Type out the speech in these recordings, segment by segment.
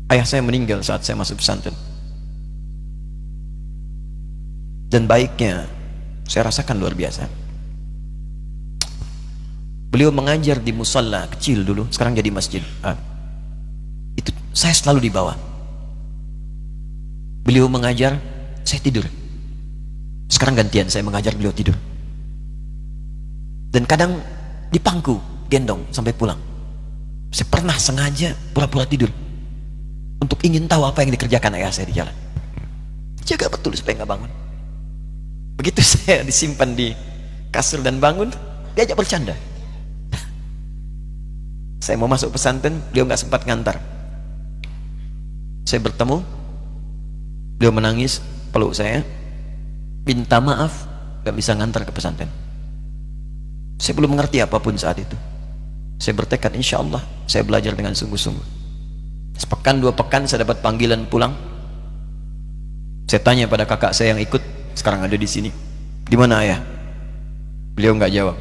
Ayah saya meninggal saat saya masuk pesantren. Dan baiknya saya rasakan luar biasa. Beliau mengajar di musalla kecil dulu, sekarang jadi masjid. Itu saya selalu dibawa. Beliau mengajar, saya tidur. Sekarang gantian saya mengajar, beliau tidur. Dan kadang dipangku, gendong sampai pulang. Saya pernah sengaja pura-pura tidur untuk ingin tahu apa yang dikerjakan ayah saya di jalan. Jaga betul supaya nggak bangun. Begitu saya disimpan di kasur dan bangun, diajak bercanda. Saya mau masuk pesantren, beliau nggak sempat ngantar. Saya bertemu, beliau menangis, peluk saya, minta maaf, nggak bisa ngantar ke pesantren. Saya belum mengerti apapun saat itu. Saya bertekad, insya Allah saya belajar dengan sungguh-sungguh. Sepekan, 2 pekan saya dapat panggilan pulang. Saya tanya pada kakak saya yang ikut, sekarang ada di sini. Di mana ayah? Beliau nggak jawab.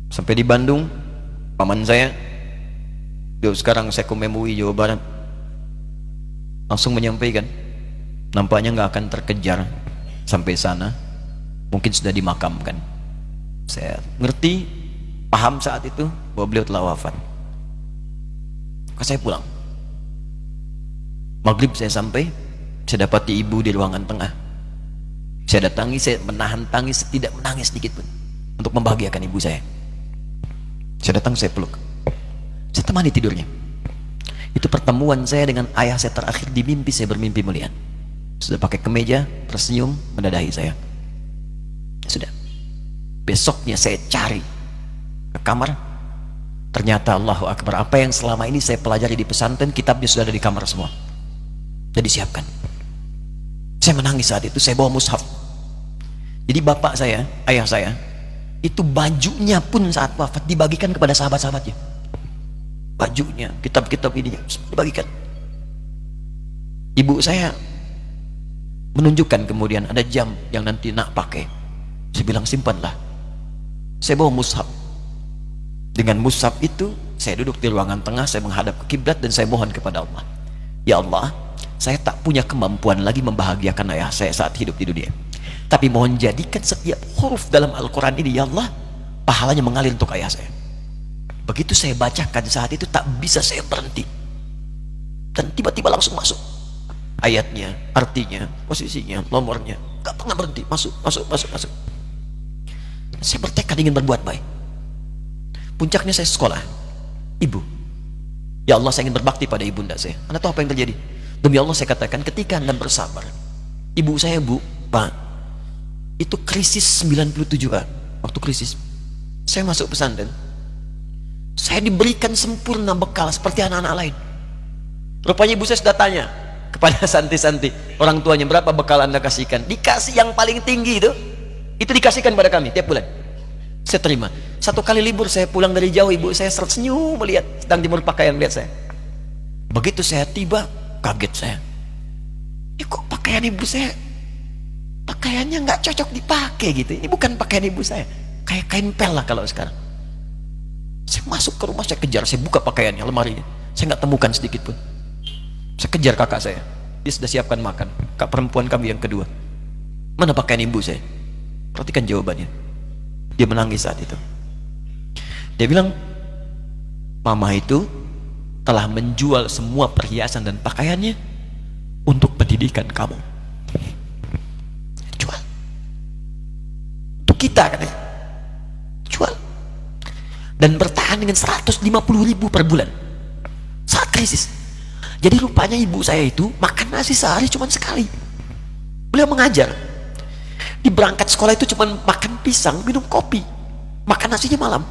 Sampai di Bandung, paman saya, beliau sekarang Sekom MUI Jawa Barat, langsung menyampaikan, nampaknya nggak akan terkejar sampai sana, mungkin sudah dimakamkan. Saya ngerti, paham saat itu bahwa beliau telah wafat. Maka saya pulang. Maghrib saya sampai, saya dapati ibu di ruangan tengah. Saya datangi, saya menahan tangis, tidak menangis sedikit pun untuk membahagiakan ibu saya. Saya datang, saya peluk, saya temani tidurnya. Itu pertemuan saya dengan ayah saya terakhir di mimpi. Saya bermimpi melihat sudah pakai kemeja, tersenyum, mendadahi saya. Sudah. Besoknya saya cari ke kamar, ternyata Allahu Akbar, apa yang selama ini saya pelajari di pesantren, kitabnya sudah ada di kamar semua, sudah disiapkan. Saya menangis saat itu. Saya bawa mushaf. Jadi bapak saya, ayah saya, itu bajunya pun saat wafat dibagikan kepada sahabat-sahabatnya. Bajunya, kitab-kitab ini dibagikan. Ibu saya menunjukkan kemudian ada jam yang nanti nak pakai. Saya bilang simpanlah. Saya bawa mushaf. Dengan mushaf itu saya duduk di ruangan tengah, saya menghadap ke kiblat dan saya mohon kepada Allah, ya Allah, saya tak punya kemampuan lagi membahagiakan ayah saya saat hidup di dunia, tapi mohon jadikan setiap huruf dalam Al-Quran ini, ya Allah, pahalanya mengalir untuk ayah saya. Begitu saya bacakan saat itu, tak bisa saya berhenti, dan tiba-tiba langsung masuk ayatnya, artinya, posisinya, nomornya, gak pernah berhenti, masuk. Saya bertekad ingin berbuat baik. Puncaknya saya sekolah. Ibu, ya Allah, saya ingin berbakti pada ibunda saya. Anda tahu apa yang terjadi? Demi Allah saya katakan, ketika Anda bersabar, ibu saya, Bu, Pak, itu krisis 97 Pak. Waktu krisis saya masuk pesantren, saya diberikan sempurna bekal seperti anak-anak lain. Rupanya ibu saya sudah tanya kepada santi-santi, orang tuanya, berapa bekal Anda kasihkan? Dikasih yang paling tinggi itu dikasihkan pada kami tiap bulan. Saya terima. Satu kali libur saya pulang dari jauh, ibu saya tersenyum melihat, sedang jemur pakaian melihat saya. Begitu saya tiba, kaget saya. Kok pakaian ibu saya, pakaiannya nggak cocok dipakai gitu. Ini bukan pakaian ibu saya, kayak kain pel lah kalau sekarang. Saya masuk ke rumah, saya kejar, saya buka pakaiannya, lemarinya, saya nggak temukan sedikit pun. Saya kejar kakak saya, dia sudah siapkan makan. Kak perempuan kami yang kedua, mana pakaian ibu saya? Perhatikan jawabannya. Dia menangis saat itu. Dia bilang, mama itu telah menjual semua perhiasan dan pakaiannya untuk pendidikan kamu. Jual. Untuk kita katanya. Jual. Dan bertahan dengan 150.000 per bulan saat krisis. Jadi rupanya ibu saya itu makan nasi sehari cuma sekali. Beliau mengajar. Di berangkat sekolah itu cuma makan pisang, minum kopi, makan nasinya malam.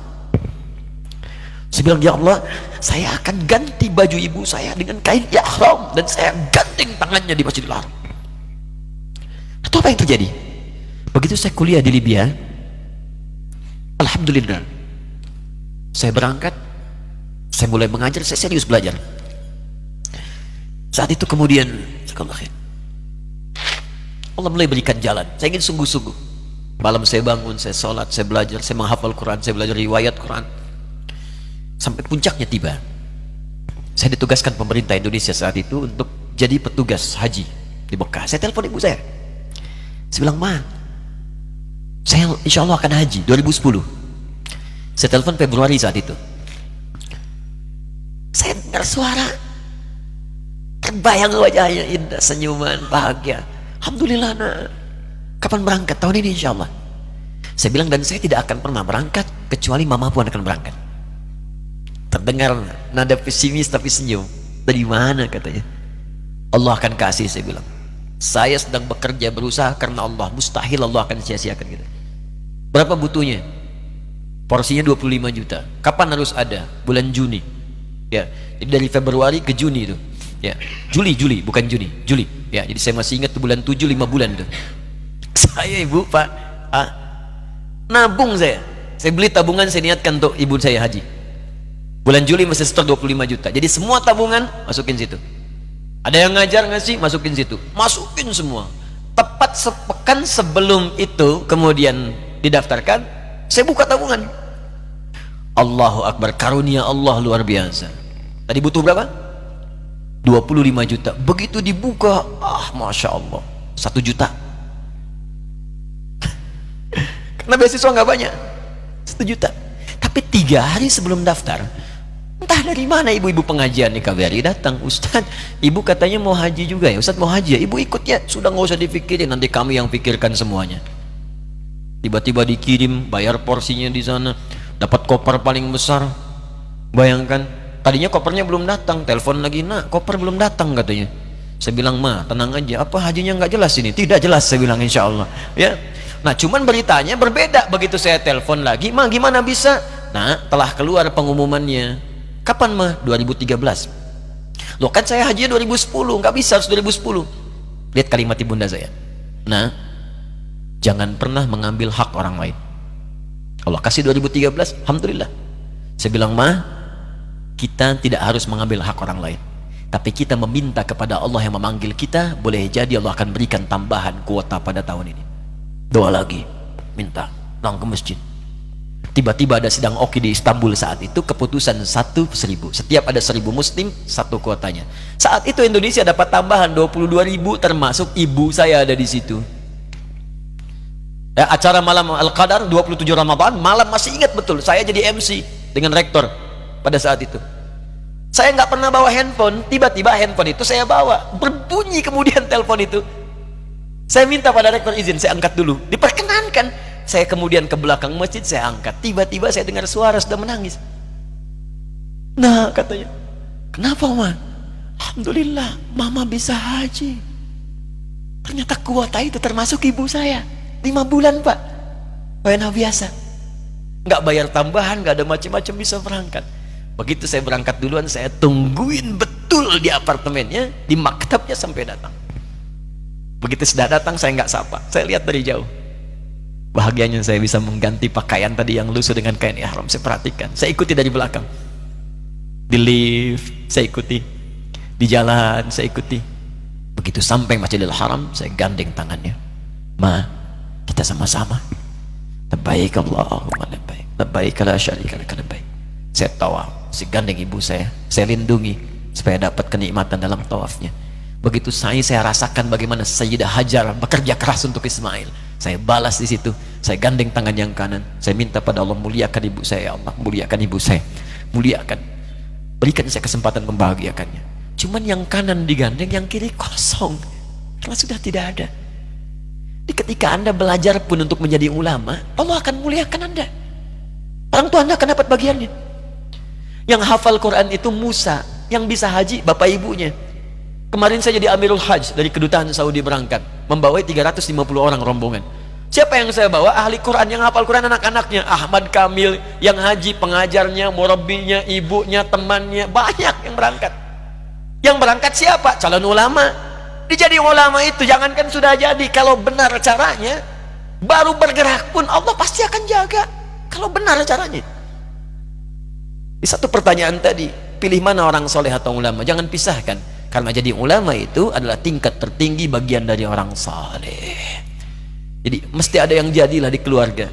Saya bilang, ya Allah, saya akan ganti baju ibu saya dengan kain ihram dan saya gandeng tangannya di Masjidil Haram. Itu apa yang terjadi? Begitu saya kuliah di Libya, alhamdulillah, saya berangkat, saya mulai mengajar, saya serius belajar. Saat itu kemudian Allah mulai berikan jalan. Saya ingin sungguh-sungguh. Malam saya bangun, saya sholat, saya belajar, saya menghafal Quran, saya belajar riwayat Quran. Sampai puncaknya tiba. Saya ditugaskan pemerintah Indonesia saat itu untuk jadi petugas haji di Mekah. Saya telepon ibu saya. Saya bilang, Ma, saya insya Allah akan haji 2010. Saya telepon Februari saat itu. Saya dengar suara, terbayang wajahnya indah, senyuman, bahagia. Alhamdulillah, nak. Kapan berangkat? Tahun ini insya Allah. Saya bilang, dan saya tidak akan pernah berangkat kecuali mama pun akan berangkat. Terdengar nada pesimis tapi senyum. Dari mana katanya? Allah akan kasih, saya bilang. Saya sedang bekerja berusaha karena Allah. Mustahil Allah akan sia-siakan kita. Berapa butuhnya? Porsinya 25 juta. Kapan harus ada? Bulan Juni. Ya, jadi dari Februari ke Juni itu. Ya, Juli bukan Juni, Juli. Ya, jadi saya masih ingat bulan 7 5 bulan itu. Saya ibu, Pak, nabung saya. Saya beli tabungan, saya niatkan untuk ibu saya haji. Bulan Juli masih setor 25 juta. Jadi semua tabungan masukin situ. Ada yang ngajar ngasih, masukin situ. Masukin semua. Tepat sepekan sebelum itu kemudian didaftarkan, saya buka tabungan. Allahu Akbar, karunia Allah luar biasa. Tadi butuh berapa? 25 juta. Begitu dibuka, Masya Allah, 1 juta. Karena beasiswa nggak banyak, 1 juta. Tapi 3 hari sebelum daftar, entah dari mana ibu-ibu pengajian di KBRI datang, Ustadz, ibu katanya mau haji juga ya, Ustadz mau haji ya, ibu ikut ya, sudah nggak usah dipikirin, nanti kami yang pikirkan semuanya. Tiba-tiba dikirim, bayar porsinya di sana, dapat koper paling besar. Bayangkan, tadinya kopernya belum datang, telepon lagi, nak koper belum datang katanya. Saya bilang, Ma, tenang aja, apa hajinya nggak jelas ini? Tidak jelas, saya bilang, insya Allah. Ya. Nah, cuman beritanya berbeda. Begitu saya telepon lagi, Ma, gimana bisa? Nah, telah keluar pengumumannya. Kapan, Ma? 2013. Loh, kan saya haji 2010, nggak bisa, harus 2010. Lihat kalimat ibunda saya. Nah, jangan pernah mengambil hak orang lain. Allah kasih 2013, alhamdulillah. Saya bilang, Ma, kita tidak harus mengambil hak orang lain, tapi kita meminta kepada Allah yang memanggil kita. Boleh jadi Allah akan berikan tambahan kuota pada tahun ini. Doa lagi, minta, langsung ke masjid. Tiba-tiba ada sidang oki di Istanbul saat itu, keputusan 1.000. Setiap ada 1.000 muslim, 1 kuotanya. Saat itu Indonesia dapat tambahan 22.000, termasuk ibu saya ada di situ. Ya, acara malam Al-Qadar 27 Ramadan, malam masih ingat betul, saya jadi MC dengan rektor pada saat itu. Saya nggak pernah bawa handphone, tiba-tiba handphone itu saya bawa, berbunyi kemudian telepon itu. Saya minta pada rektor izin, saya angkat dulu, diperkenankan. Saya kemudian ke belakang masjid, saya angkat. Tiba-tiba saya dengar suara sudah menangis. Nah, katanya, kenapa, Ma? Alhamdulillah, Mama bisa haji. Ternyata kuota itu termasuk ibu saya. 5 bulan, Pak. Wena biasa. Nggak bayar tambahan, nggak ada macam-macam, bisa berangkat. Begitu saya berangkat duluan, saya tungguin betul di apartemennya, di maktabnya sampai datang. Begitu sudah datang, saya nggak sapa, saya lihat dari jauh. Bahagianya saya bisa mengganti pakaian tadi yang lusuh dengan kain ihram. Saya perhatikan, saya ikuti dari belakang. Di lift, saya ikuti. Di jalan, saya ikuti. Begitu sampai Masjidil Haram, saya gandeng tangannya. Ma, kita sama-sama. Labbaik Allahumma labbaik. Labbaik la syarika lak labbaik. Saya tawaf, saya gandeng ibu saya lindungi supaya dapat kenikmatan dalam tawafnya. Begitu saya rasakan bagaimana Sayyidah Hajar bekerja keras untuk Ismail. Saya balas di situ, saya gandeng tangan yang kanan, saya minta pada Allah, muliakan ibu saya, ya Allah, muliakan ibu saya, muliakan, berikan saya kesempatan membahagiakannya. Cuman yang kanan digandeng, yang kiri kosong, karena sudah tidak ada. Jadi ketika Anda belajar pun untuk menjadi ulama, Allah akan muliakan Anda. Orang tua Anda akan dapat bagiannya. Yang hafal Quran itu Musa, yang bisa haji bapak ibunya. Kemarin saya jadi Amirul Hajj dari kedutaan Saudi berangkat, membawai 350 orang rombongan. Siapa yang saya bawa? Ahli Quran yang hafal Quran, anak-anaknya. Ahmad Kamil yang haji, pengajarnya, murabbinya, ibunya, temannya, banyak yang berangkat. Yang berangkat siapa? Calon ulama. Dijadi ulama itu jangankan sudah jadi, kalau benar caranya, baru bergerak pun Allah pasti akan jaga. Kalau benar caranya. Di satu pertanyaan tadi, pilih mana orang soleh atau ulama? Jangan pisahkan. Karena jadi ulama itu adalah tingkat tertinggi bagian dari orang saleh. Jadi mesti ada yang jadilah di keluarga.